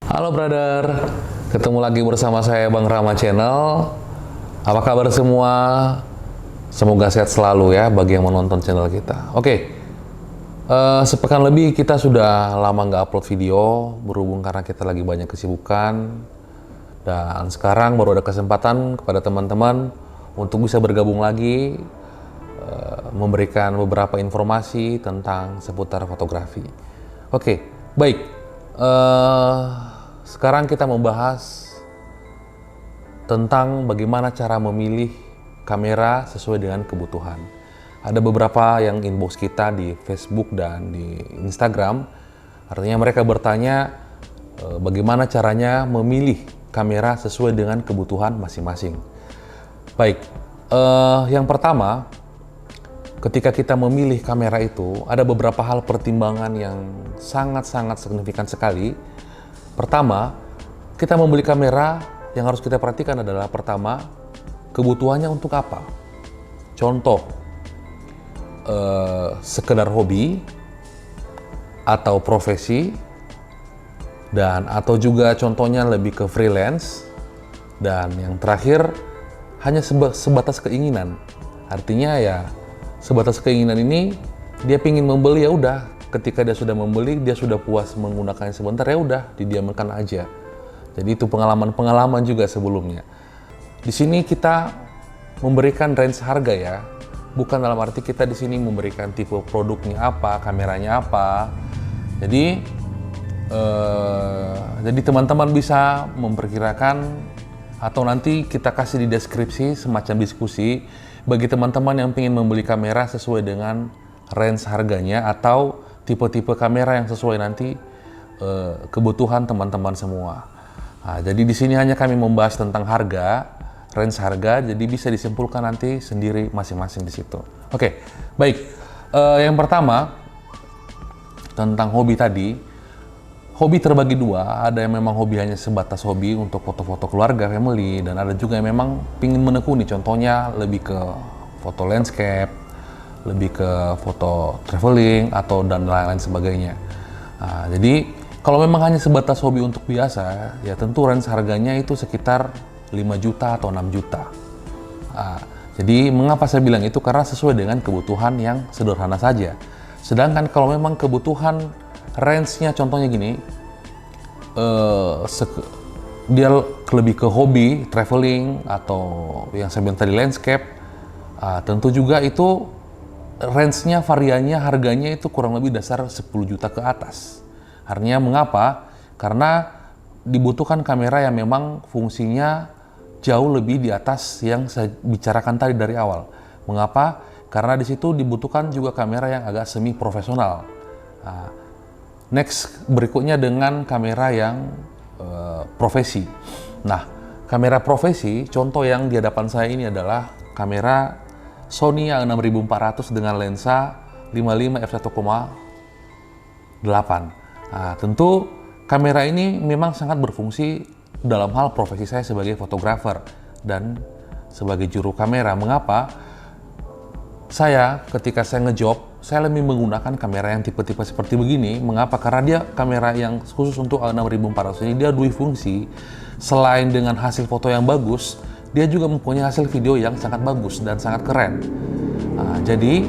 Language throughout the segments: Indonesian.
Halo brother, ketemu lagi bersama saya Bang Rama Channel. Apa kabar semua? Semoga sehat selalu ya bagi yang menonton channel kita. Sepekan lebih kita sudah lama nggak upload video berhubung karena kita lagi banyak kesibukan. Dan sekarang baru ada kesempatan kepada teman-teman untuk bisa bergabung lagi, memberikan beberapa informasi tentang seputar fotografi. Baik. Sekarang kita membahas tentang bagaimana cara memilih kamera sesuai dengan kebutuhan. Ada beberapa yang inbox kita di Facebook dan di Instagram. Artinya mereka bertanya bagaimana caranya memilih kamera sesuai dengan kebutuhan masing-masing. Baik, yang pertama, ketika kita memilih kamera itu, ada beberapa hal pertimbangan yang sangat-sangat signifikan sekali. Pertama, kita membeli kamera yang harus kita perhatikan adalah pertama, kebutuhannya untuk apa? Contoh, sekedar hobi atau profesi, dan atau juga contohnya lebih ke freelance, dan yang terakhir hanya sebatas keinginan. Artinya ya sebatas keinginan ini dia ingin membeli, ya udah, ketika dia sudah membeli, dia sudah puas menggunakannya sebentar, ya udah didiamkan aja. Jadi itu pengalaman juga sebelumnya. Di sini kita memberikan range harga ya, bukan dalam arti kita di sini memberikan tipe produknya apa, kameranya apa. Jadi teman-teman bisa memperkirakan atau nanti kita kasih di deskripsi semacam diskusi bagi teman-teman yang ingin membeli kamera sesuai dengan range harganya atau tipe-tipe kamera yang sesuai nanti kebutuhan teman-teman semua. Nah, jadi di sini hanya kami membahas tentang harga, range harga, jadi bisa disimpulkan nanti sendiri masing-masing di situ. Baik. Yang pertama tentang hobi tadi. Hobi terbagi dua, ada yang memang hobi hanya sebatas hobi untuk foto-foto keluarga, family, dan ada juga yang memang ingin menekuni, contohnya lebih ke foto landscape, lebih ke foto traveling, atau dan lain-lain sebagainya. Nah, jadi kalau memang hanya sebatas hobi untuk biasa, ya tentu range harganya itu sekitar 5 juta atau 6 juta. Nah, jadi mengapa saya bilang itu? Karena sesuai dengan kebutuhan yang sederhana saja. Sedangkan kalau memang kebutuhan range-nya contohnya gini, dia lebih ke hobi, traveling, atau yang saya bilang tadi landscape, tentu juga itu range-nya, variannya, harganya itu kurang lebih dasar 10 juta ke atas. Artinya mengapa? Karena dibutuhkan kamera yang memang fungsinya jauh lebih di atas yang saya bicarakan tadi dari awal. Mengapa? Karena di situ dibutuhkan juga kamera yang agak semi profesional. Next, berikutnya dengan kamera yang profesi. Nah, kamera profesi, contoh yang di hadapan saya ini adalah kamera Sony A6400 dengan lensa 55 f1.8. Nah, tentu kamera ini memang sangat berfungsi dalam hal profesi saya sebagai fotografer dan sebagai juru kamera. Mengapa? Saya ketika saya ngejob, saya lebih menggunakan kamera yang tipe-tipe seperti begini. Mengapa? Karena dia kamera yang khusus untuk A6400 ini, dia dua fungsi. Selain dengan hasil foto yang bagus, dia juga mempunyai hasil video yang sangat bagus dan sangat keren. Nah, jadi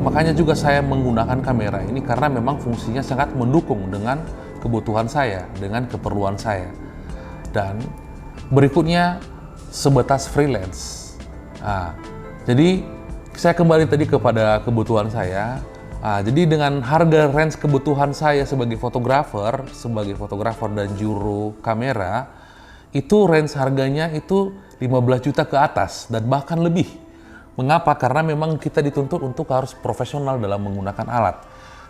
makanya juga saya menggunakan kamera ini karena memang fungsinya sangat mendukung dengan kebutuhan saya, dengan keperluan saya. Dan berikutnya sebatas freelance. Nah, jadi saya kembali tadi kepada kebutuhan saya. Jadi dengan harga range kebutuhan saya sebagai fotografer dan juru kamera, itu range harganya itu 15 juta ke atas dan bahkan lebih. Mengapa? Karena memang kita dituntut untuk harus profesional dalam menggunakan alat.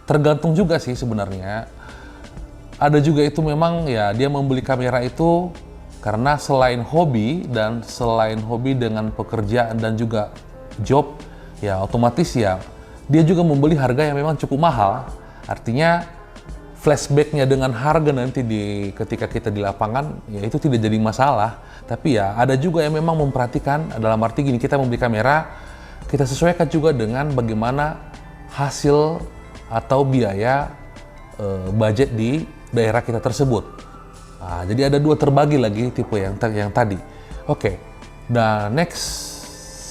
Tergantung juga sih sebenarnya. Ada juga itu memang ya dia membeli kamera itu karena selain hobi dengan pekerjaan dan juga job, ya otomatis ya dia juga membeli harga yang memang cukup mahal. Artinya flashbacknya dengan harga nanti ketika kita di lapangan, ya itu tidak jadi masalah. Tapi ya ada juga yang memang memperhatikan, dalam arti gini, kita membeli kamera, kita sesuaikan juga dengan bagaimana hasil atau biaya budget di daerah kita tersebut. Nah, jadi ada 2 terbagi lagi tipe yang tadi. Oke. Nah, next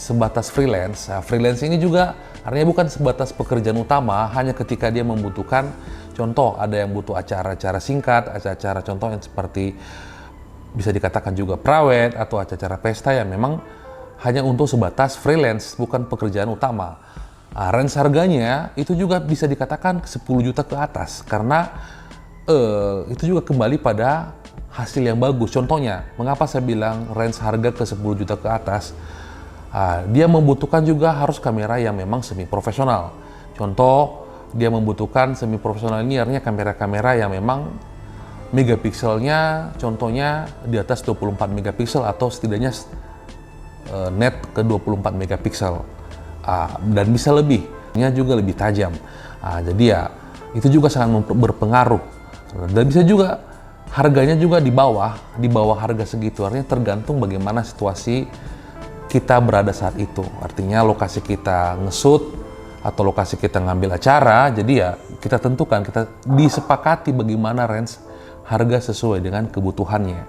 sebatas freelance. Nah, freelance ini juga artinya bukan sebatas pekerjaan utama, hanya ketika dia membutuhkan, contoh ada yang butuh acara-acara singkat, acara-acara contoh yang seperti bisa dikatakan juga private atau acara pesta yang memang hanya untuk sebatas freelance, bukan pekerjaan utama. Nah, range harganya itu juga bisa dikatakan 10 juta ke atas, karena itu juga kembali pada hasil yang bagus. Contohnya, mengapa saya bilang range harga ke 10 juta ke atas? Dia membutuhkan juga harus kamera yang memang semi profesional. Contoh, dia membutuhkan semi profesional ini artinya kamera-kamera yang memang megapikselnya contohnya di atas 24 megapiksel atau setidaknya net ke 24 megapiksel. Dan bisa lebihnya juga lebih tajam. Jadi ya itu juga sangat berpengaruh. Dan bisa juga harganya juga di bawah harga segitu. Artinya tergantung bagaimana situasi kita berada saat itu. Artinya lokasi kita nge-shoot atau lokasi kita ngambil acara. Jadi ya kita tentukan, kita disepakati bagaimana range harga sesuai dengan kebutuhannya.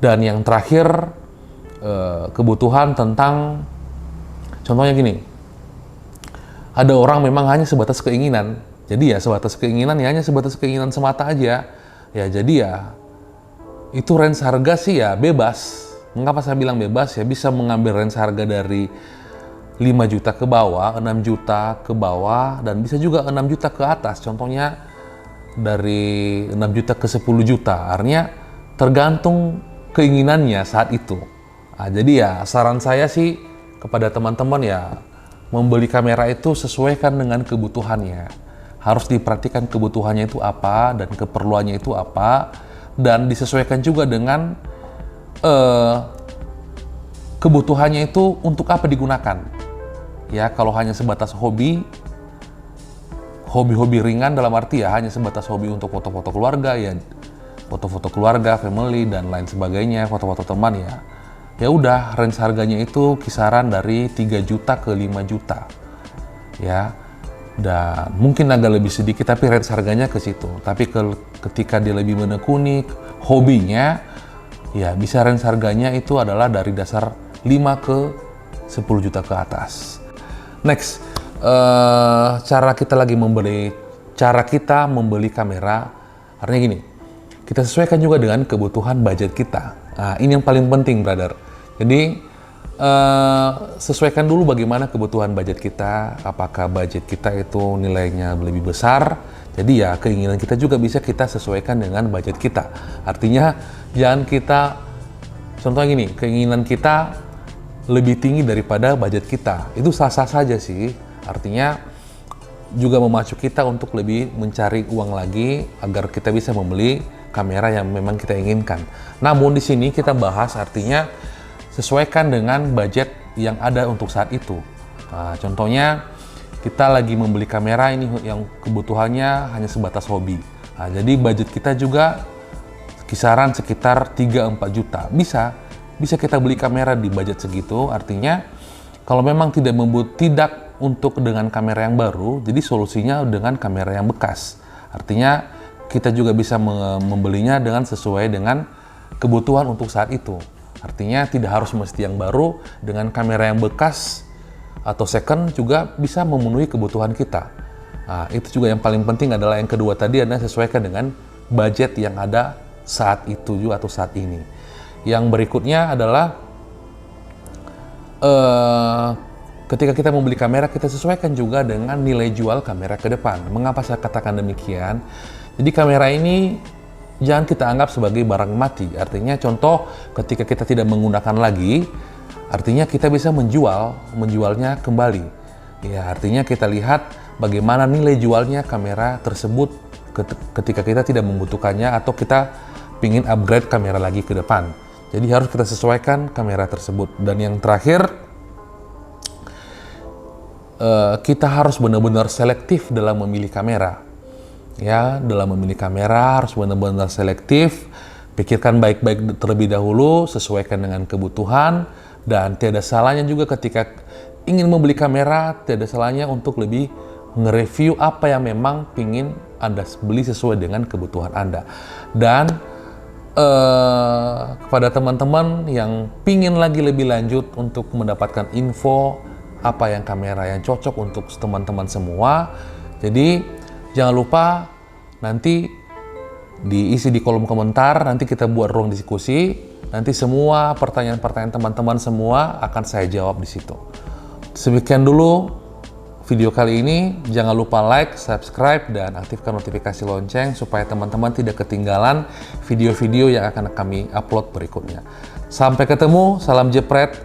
Dan yang terakhir kebutuhan tentang, contohnya gini, ada orang memang hanya sebatas keinginan. Jadi ya sebatas keinginan, ya hanya sebatas keinginan semata aja. Ya jadi ya itu range harga sih ya bebas. Mengapa saya bilang bebas? Ya bisa mengambil range harga dari 5 juta ke bawah, 6 juta ke bawah, dan bisa juga 6 juta ke atas. Contohnya dari 6 juta ke 10 juta. Artinya tergantung keinginannya saat itu. Jadi ya saran saya sih kepada teman-teman ya, membeli kamera itu sesuaikan dengan kebutuhannya. Harus diperhatikan kebutuhannya itu apa dan keperluannya itu apa, dan disesuaikan juga dengan kebutuhannya itu untuk apa digunakan. Ya kalau hanya sebatas hobi ringan dalam arti ya hanya sebatas hobi untuk foto-foto keluarga, ya foto-foto keluarga, family dan lain sebagainya, foto-foto teman ya udah range harganya itu kisaran dari 3 juta ke 5 juta ya, dan mungkin agak lebih sedikit tapi range harganya ke situ. Tapi ketika dia lebih menekuni hobinya ya bisa range harganya itu adalah dari dasar 5 ke 10 juta ke atas. Next, cara kita membeli kamera, artinya gini, kita sesuaikan juga dengan kebutuhan budget kita. Nah, ini yang paling penting, brother. Jadi sesuaikan dulu bagaimana kebutuhan budget kita. Apakah budget kita itu nilainya lebih besar? Jadi ya keinginan kita juga bisa kita sesuaikan dengan budget kita. Artinya jangan kita, contohnya gini, keinginan kita lebih tinggi daripada budget kita. Itu sah-sah saja sih. Artinya juga memacu kita untuk lebih mencari uang lagi agar kita bisa membeli kamera yang memang kita inginkan. Namun di sini kita bahas artinya sesuaikan dengan budget yang ada untuk saat itu. Nah, contohnya kita lagi membeli kamera ini yang kebutuhannya hanya sebatas hobi. Nah, jadi budget kita juga kisaran sekitar 3-4 juta. Bisa kita beli kamera di budget segitu. Artinya kalau memang tidak untuk dengan kamera yang baru, jadi solusinya dengan kamera yang bekas. Artinya kita juga bisa membelinya dengan sesuai dengan kebutuhan untuk saat itu. Artinya tidak harus mesti yang baru, dengan kamera yang bekas atau second juga bisa memenuhi kebutuhan kita. Nah, itu juga yang paling penting adalah yang kedua tadi adalah sesuaikan dengan budget yang ada saat itu juga atau saat ini. Yang berikutnya adalah ketika kita membeli kamera, kita sesuaikan juga dengan nilai jual kamera ke depan. Mengapa saya katakan demikian? Jadi kamera ini jangan kita anggap sebagai barang mati. Artinya contoh ketika kita tidak menggunakan lagi, artinya kita bisa menjualnya kembali. Ya, artinya kita lihat bagaimana nilai jualnya kamera tersebut ketika kita tidak membutuhkannya atau kita ingin upgrade kamera lagi ke depan. Jadi harus kita sesuaikan kamera tersebut. Dan yang terakhir, kita harus benar-benar selektif dalam memilih kamera. Ya, dalam memilih kamera harus benar-benar selektif. Pikirkan baik-baik terlebih dahulu, sesuaikan dengan kebutuhan, dan tidak salahnya juga ketika ingin membeli kamera, tidak salahnya untuk lebih nge-review apa yang memang ingin Anda beli sesuai dengan kebutuhan Anda. Dan kepada teman-teman yang pingin lagi lebih lanjut untuk mendapatkan info apa yang kamera yang cocok untuk teman-teman semua, jadi jangan lupa nanti diisi di kolom komentar, nanti kita buat ruang diskusi, nanti semua pertanyaan-pertanyaan teman-teman semua akan saya jawab di situ. Sekian dulu video kali ini, jangan lupa like, subscribe, dan aktifkan notifikasi lonceng supaya teman-teman tidak ketinggalan video-video yang akan kami upload berikutnya. Sampai ketemu, salam jepret,